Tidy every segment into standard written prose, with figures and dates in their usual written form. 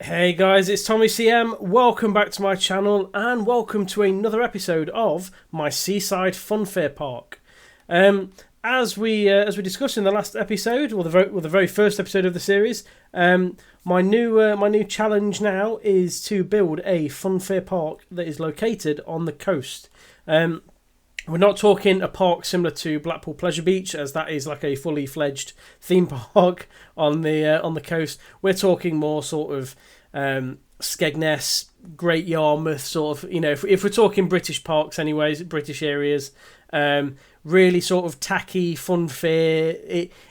Hey guys, it's Tommy CM. Welcome back to my channel and welcome to another episode of my Seaside Funfair Park. As we discussed in the last episode, or the very first episode of the series, my new challenge now is to build a Funfair Park that is located on the coast. We're not talking a park similar to Blackpool Pleasure Beach, as that is like a fully fledged theme park on the coast. We're talking more sort of Skegness, Great Yarmouth, sort of. You know, if we're talking British parks, anyways, British areas, really sort of tacky fun fair.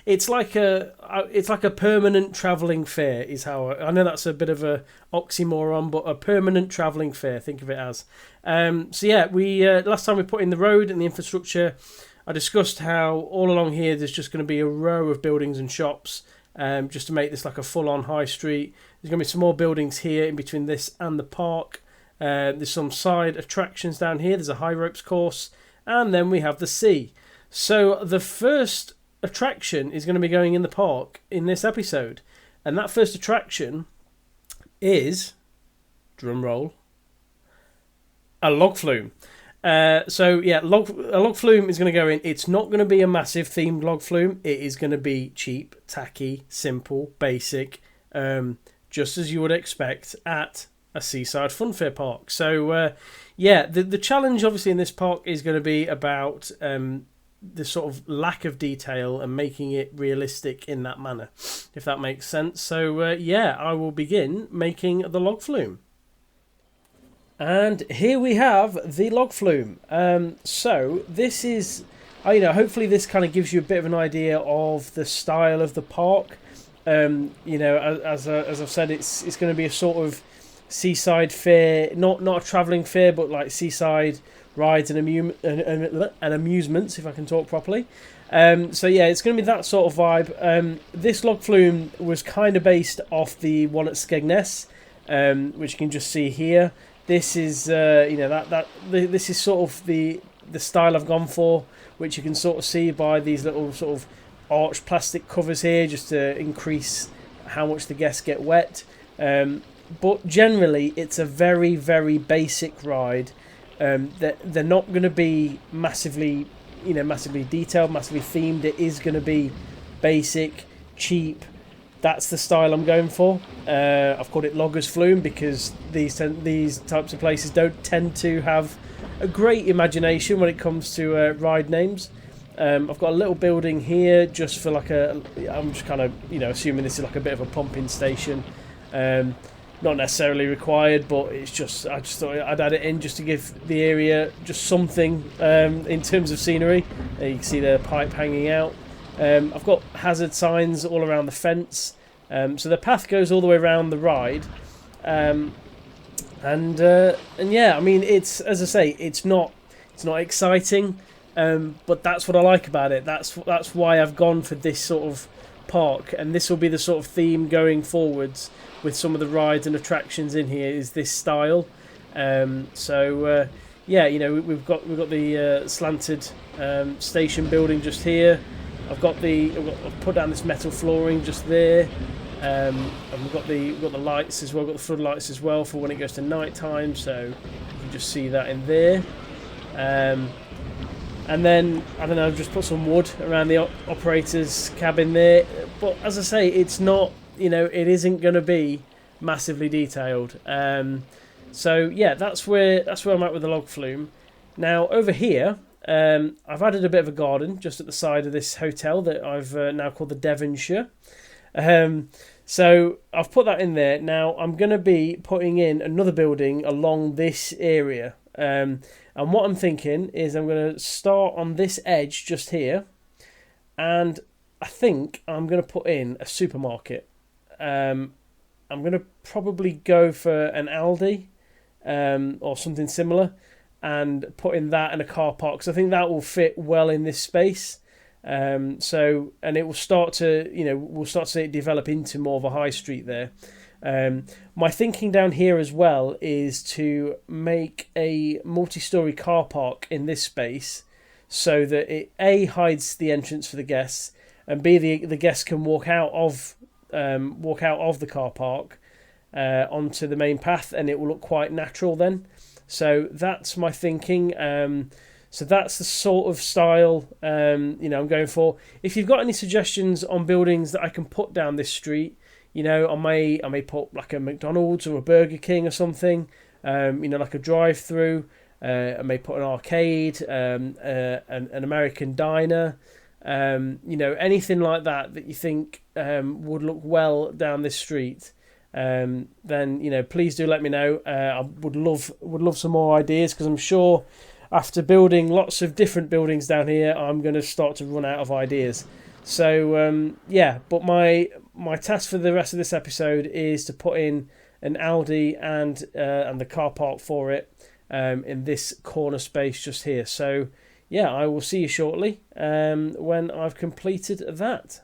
It's like a permanent travelling fair. Is how I know that's a bit of a oxymoron, but a permanent travelling fair. Think of it as. So yeah, we last time we put in the road and the infrastructure, I discussed how all along here there's just going to be a row of buildings and shops, just to make this like a full-on high street. There's going to be some more buildings here in between this and the park. There's some side attractions down here. There's a high ropes course, and then we have the sea. So the first attraction is going to be going in the park in this episode, and that first attraction is, drum roll, a log flume. So yeah, a log flume is going to go in. It's not going to be a massive themed log flume. It is going to be cheap, tacky, simple, basic, just as you would expect at a seaside funfair park. So yeah, the challenge obviously in this park is going to be about the sort of lack of detail and making it realistic in that manner, if that makes sense. So yeah, I will begin making the log flume. And here we have the log flume. So this is, hopefully this kind of gives you a bit of an idea of the style of the park. As I've said, it's going to be a sort of seaside fair, not a travelling fair, but like seaside rides and amusements, if I can talk properly. So yeah, it's going to be that sort of vibe. This log flume was kind of based off the one at Skegness, which you can just see here. This is this is sort of the style I've gone for, which you can sort of see by these little sort of arched plastic covers here, just to increase how much the guests get wet. But generally, it's a very, very basic ride. They're not going to be massively detailed, massively themed. It is going to be basic, cheap. That's the style I'm going for. I've called it Loggers Flume because these types of places don't tend to have a great imagination when it comes to ride names. I've got a little building here just for like I'm just kind of assuming this is like a bit of a pumping station. Not necessarily required, but I just thought I'd add it in just to give the area just something in terms of scenery. You can see the pipe hanging out. I've got hazard signs all around the fence, so the path goes all the way around the ride, and yeah, I mean, it's, as I say, it's not exciting, but that's what I like about it. That's why I've gone for this sort of park, and this will be the sort of theme going forwards with some of the rides and attractions in here, is this style. So yeah, we've got the slanted station building just here. I've put down this metal flooring just there, and we've got the lights as well. We've got the floodlights as well for when it goes to night time. So you can just see that in there. And then I don't know, I've just put some wood around the operator's cabin there. But as I say, it's not, it isn't going to be massively detailed. So yeah, that's where I'm at with the log flume. Now over here, I've added a bit of a garden just at the side of this hotel that I've now called the Devonshire. So I've put that in there. Now I'm going to be putting in another building along this area. And what I'm thinking is I'm going to start on this edge just here. And I think I'm going to put in a supermarket. I'm going to probably go for an Aldi or something similar, and put in that and a car park, because I think that will fit well in this space. And it will start to, we'll start to see it develop into more of a high street there. My thinking down here as well is to make a multi-storey car park in this space, so that it A, hides the entrance for the guests, and B, the guests can walk out of the car park, onto the main path, and it will look quite natural then. So that's my thinking. So that's the sort of style I'm going for. If you've got any suggestions on buildings that I can put down this street, I may put like a McDonald's or a Burger King or something, like a drive-through. I may put an arcade, an American diner, anything like that you think would look well down this street. Then please do let me know. I would love some more ideas, because I'm sure after building lots of different buildings down here, I'm going to start to run out of ideas. So but my task for the rest of this episode is to put in an Aldi and the car park for it in this corner space just here. So I will see you shortly when I've completed that.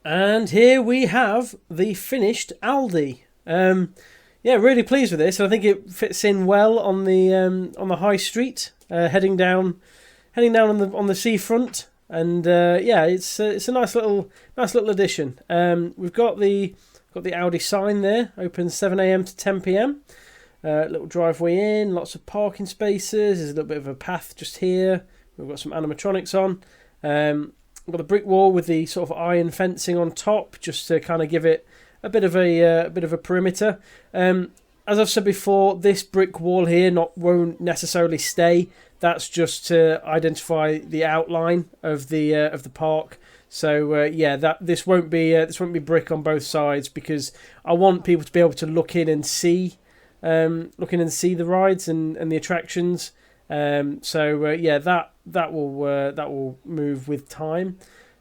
And here we have the finished Aldi. Really pleased with this. I think it fits in well on the high street, heading down on the seafront, and it's a nice little addition. We've got the Aldi sign there, open 7 a.m. to 10 p.m. Little driveway in, lots of parking spaces. There's a little bit of a path just here. We've got some animatronics on. We've got the brick wall with the sort of iron fencing on top, just to kind of give it a bit of a perimeter. As I've said before, this brick wall here won't necessarily stay. That's just to identify the outline of the park. So this won't be brick on both sides, because I want people to be able to look in and see the rides and the attractions. That will move with time.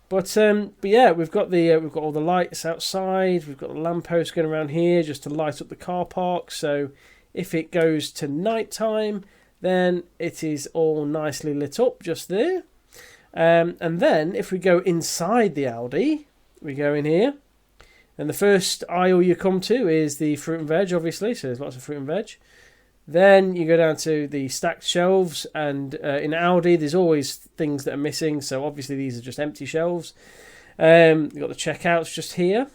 But we've got all the lights outside. We've got the lamppost going around here just to light up the car park. So if it goes to night time, then it is all nicely lit up just there. And then if we go inside the Aldi, we go in here, and the first aisle you come to is the fruit and veg, obviously. So there's lots of fruit and veg. Then you go down to the stacked shelves, and in Aldi there's always things that are missing, so obviously these are just empty shelves. You've got the checkouts just here.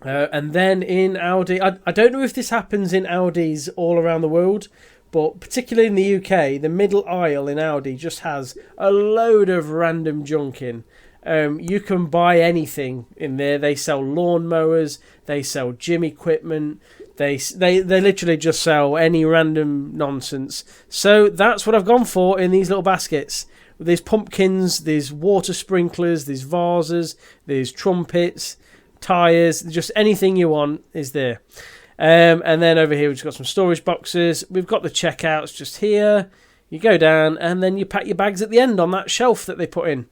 And then in Aldi, I don't know if this happens in Aldis all around the world, but particularly in the UK, the middle aisle in Aldi just has a load of random junk in. You can buy anything in there. They sell lawnmowers, they sell gym equipment, they literally just sell any random nonsense. So that's what I've gone for in these little baskets. There's pumpkins, there's water sprinklers, there's vases, there's trumpets, tyres, just anything you want is there. And then over here we've just got some storage boxes. We've got the checkouts just here. You go down and then you pack your bags at the end on that shelf that they put in.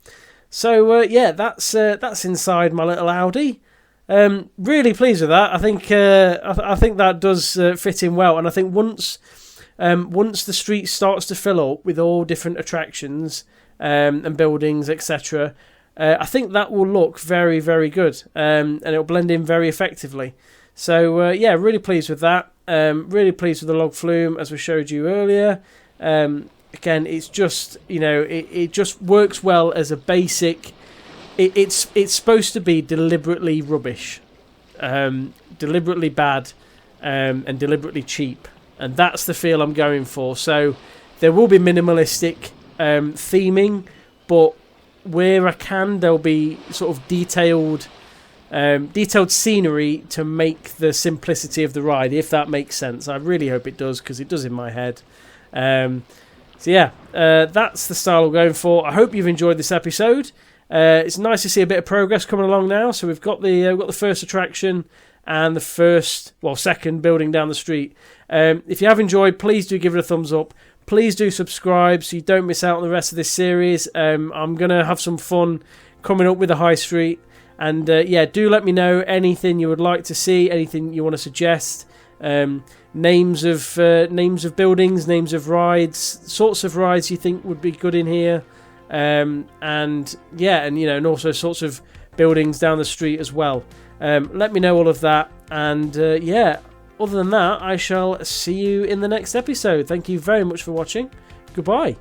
So that's inside my little Aldi. Really pleased with that. I think that does fit in well, and I think once the street starts to fill up with all different attractions and buildings, etc., I think that will look very, very good, and it'll blend in very effectively. So really pleased with that. Really pleased with the log flume, as we showed you earlier. Again, it's just it just works well as a basic. It's supposed to be deliberately rubbish, deliberately bad, and deliberately cheap, and that's the feel I'm going for. So there will be minimalistic theming, but where I can, there'll be sort of detailed scenery to make the simplicity of the ride, if that makes sense. I really hope it does, because it does in my head. That's the style I'm going for. I hope you've enjoyed this episode. It's nice to see a bit of progress coming along now. So we've got the first attraction and the second building down the street. If you have enjoyed, please do give it a thumbs up. Please do subscribe so you don't miss out on the rest of this series. I'm going to have some fun coming up with the high street. And do let me know anything you would like to see, anything you want to suggest. Names of buildings, names of rides, sorts of rides you think would be good in here. And also sorts of buildings down the street as well. Let me know all of that, and other than that, I shall see you in the next episode. Thank you very much for watching. Goodbye.